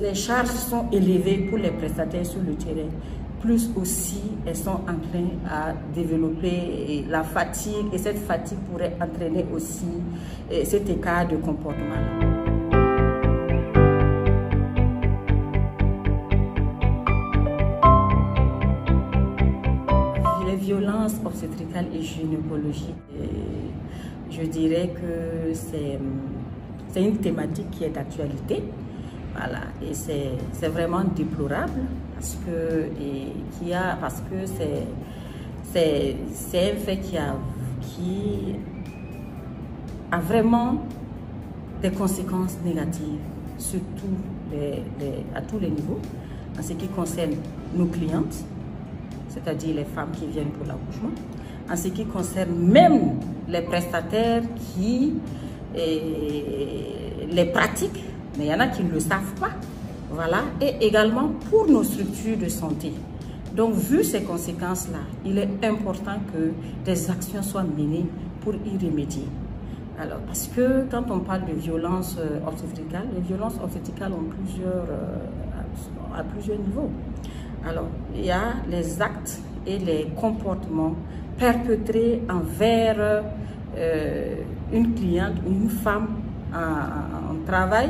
les charges sont élevées pour les prestataires sur le terrain, plus aussi elles sont enclines à développer la fatigue, et cette fatigue pourrait entraîner aussi cet écart de comportement. Les violences obstétricales et gynécologiques, je dirais que c'est une thématique qui est d'actualité. Voilà, et c'est vraiment déplorable parce que c'est un fait qui a vraiment des conséquences négatives à tous les niveaux, en ce qui concerne nos clientes, c'est-à-dire les femmes qui viennent pour l'accouchement, en ce qui concerne même les prestataires qui les pratiquent, mais il y en a qui ne le savent pas, voilà, et également pour nos structures de santé. Donc, vu ces conséquences-là, il est important que des actions soient menées pour y remédier. Alors, parce que quand on parle de violences obstétricales, les violences obstétricales ont à plusieurs niveaux. Alors, il y a les actes et les comportements perpétrés envers une cliente ou une femme en travail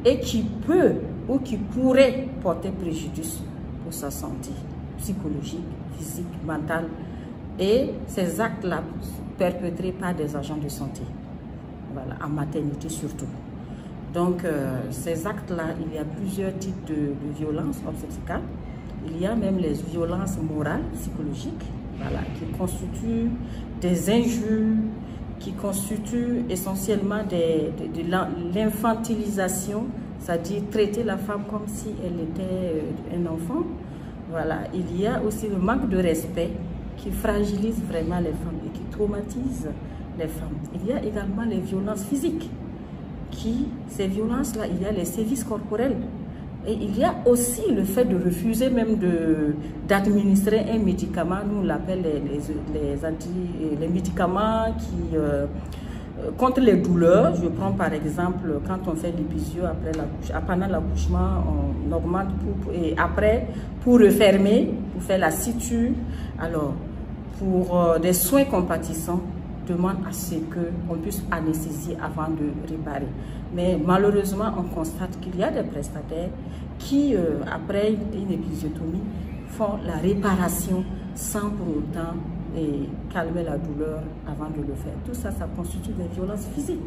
et qui peut ou qui pourrait porter préjudice pour sa santé psychologique, physique, mentale, et ces actes-là perpétrés par des agents de santé, voilà, en maternité surtout. Donc, ces actes-là, il y a plusieurs types de violences obstétricales. Il y a même les violences morales, psychologiques, voilà, qui constituent des injures, qui constituent essentiellement de l'infantilisation, c'est-à-dire traiter la femme comme si elle était un enfant. Voilà. Il y a aussi le manque de respect qui fragilise vraiment les femmes et qui traumatise les femmes. Il y a également les violences physiques. Ces violences-là, il y a les sévices corporels. Et il y a aussi le fait de refuser même d'administrer un médicament, nous on l'appelle les médicaments contre les douleurs. Je prends par exemple, quand on fait l'épisio pendant l'accouchement, on augmente et après, pour refermer, pour faire la suture, alors pour des soins compatissants, demande à ce qu'on puisse anesthésier avant de réparer. Mais malheureusement, on constate qu'il y a des prestataires qui, après une épisiotomie, font la réparation sans pour autant calmer la douleur avant de le faire. Tout ça, ça constitue des violences physiques.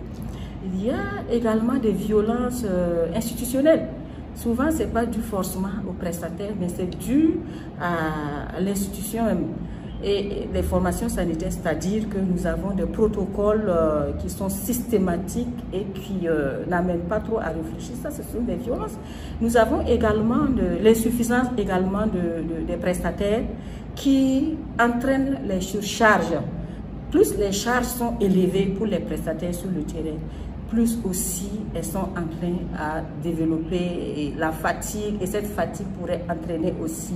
Il y a également des violences institutionnelles. Souvent, ce n'est pas dû forcément au prestataire, mais c'est dû à l'institution même. Et les formations sanitaires, c'est-à-dire que nous avons des protocoles qui sont systématiques et qui n'amènent pas trop à réfléchir. Ça, ce sont des violences. Nous avons également l'insuffisance également des prestataires qui entraînent les surcharges. Plus les charges sont élevées pour les prestataires sur le terrain, plus aussi elles sont enclines à développer la fatigue, et cette fatigue pourrait entraîner aussi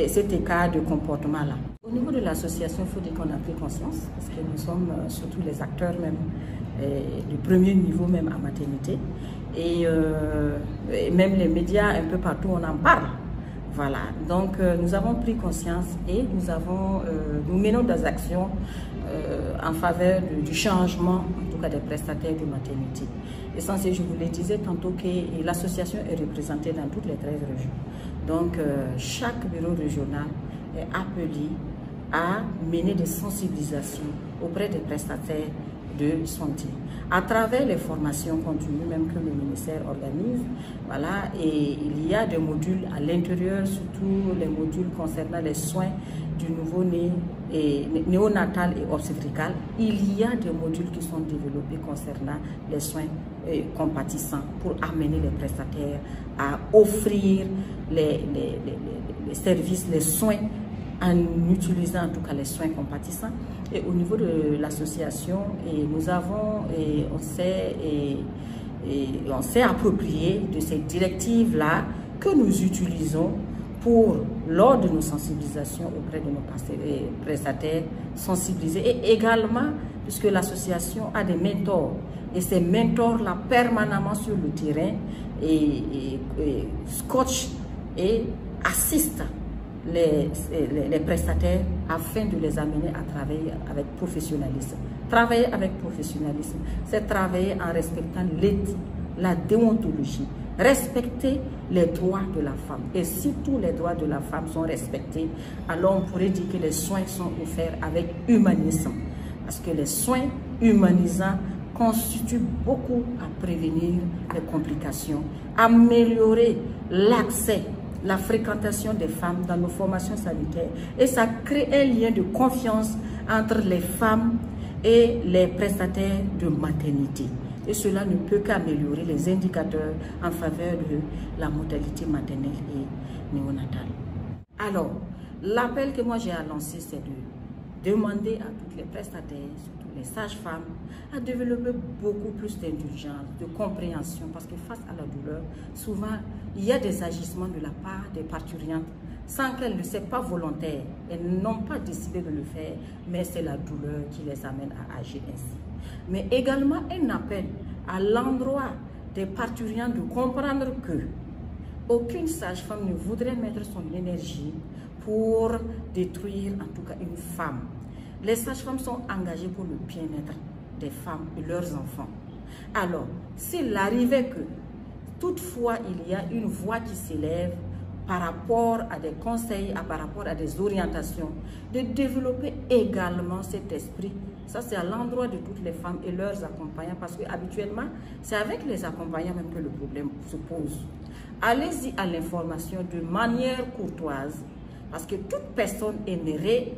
cet écart de comportement-là. Au niveau de l'association, il faut dire qu'on a pris conscience, parce que nous sommes surtout les acteurs même du premier niveau même en maternité, et même les médias un peu partout on en parle. Voilà, donc nous avons pris conscience et nous menons des actions en faveur du changement, en tout cas des prestataires de maternité. Essentiel, je vous le disais tantôt que l'association est représentée dans toutes les 13 régions. Donc chaque bureau régional est appelé à mener des sensibilisations auprès des prestataires de santé, à travers les formations continues même que le ministère organise. Voilà, et il y a des modules à l'intérieur, surtout les modules concernant les soins du nouveau-né et néonatal et obstétrical. Il y a des modules qui sont développés concernant les soins compatissants pour amener les prestataires à offrir les services, les soins en utilisant en tout cas les soins compatissants. Et au niveau de l'association, nous avons on s'est approprié de ces directives-là que nous utilisons lors de nos sensibilisations auprès de nos prestataires, sensibiliser, et également puisque l'association a des mentors, et ces mentors-là permanemment sur le terrain coach et assiste les prestataires afin de les amener à travailler avec professionnalisme. Travailler avec professionnalisme, c'est travailler en respectant l'éthique, la déontologie, respecter les droits de la femme. Et si tous les droits de la femme sont respectés, alors on pourrait dire que les soins sont offerts avec humanisme. Parce que les soins humanisants constituent beaucoup à prévenir les complications, améliorer l'accès, la fréquentation des femmes dans nos formations sanitaires. Et ça crée un lien de confiance entre les femmes et les prestataires de maternité. Et cela ne peut qu'améliorer les indicateurs en faveur de la mortalité maternelle et néonatale. Alors, l'appel que moi j'ai à lancer, c'est de demander à toutes les prestataires, surtout les sages-femmes, à développer beaucoup plus d'indulgence, de compréhension, parce que face à la douleur, souvent, il y a des agissements de la part des parturientes sans qu'elles ne soient pas volontaires. Elles n'ont pas décidé de le faire, mais c'est la douleur qui les amène à agir ainsi. Mais également un appel à l'endroit des parturientes de comprendre que aucune sage-femme ne voudrait mettre son énergie pour détruire en tout cas une femme. Les sages-femmes sont engagées pour le bien-être des femmes et leurs enfants. Alors, s'il arrivait que toutefois il y a une voix qui s'élève par rapport à des conseils, par rapport à des orientations, de développer également cet esprit. Ça, c'est à l'endroit de toutes les femmes et leurs accompagnants, parce que habituellement, c'est avec les accompagnants même que le problème se pose. Allez-y à l'information de manière courtoise, parce que toute personne aimerait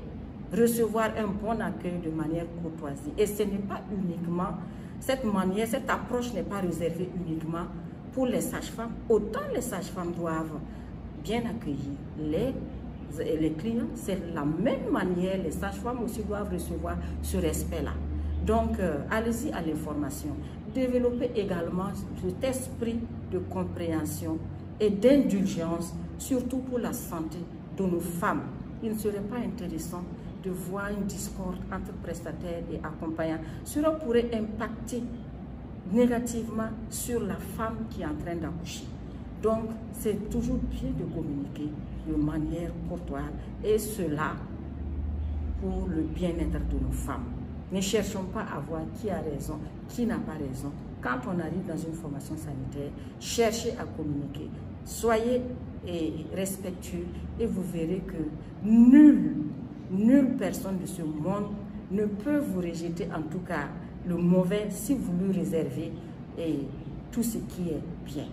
recevoir un bon accueil de manière courtoise. Et ce n'est pas uniquement, cette manière, cette approche n'est pas réservée uniquement pour les sages-femmes. Autant les sages-femmes doivent bien accueillir les clients, c'est la même manière, les sages-femmes aussi doivent recevoir ce respect-là. Donc, allez-y à l'information. Développez également cet esprit de compréhension et d'indulgence, surtout pour la santé de nos femmes. Il ne serait pas intéressant de voir une discorde entre prestataires et accompagnants. Cela pourrait impacter négativement sur la femme qui est en train d'accoucher. Donc, c'est toujours bien de communiquer de manière courtoise, et cela pour le bien-être de nos femmes. Ne cherchons pas à voir qui a raison, qui n'a pas raison. Quand on arrive dans une formation sanitaire, cherchez à communiquer. Soyez respectueux et vous verrez que nulle personne de ce monde ne peut vous rejeter, en tout cas le mauvais, si vous lui réservez tout ce qui est bien.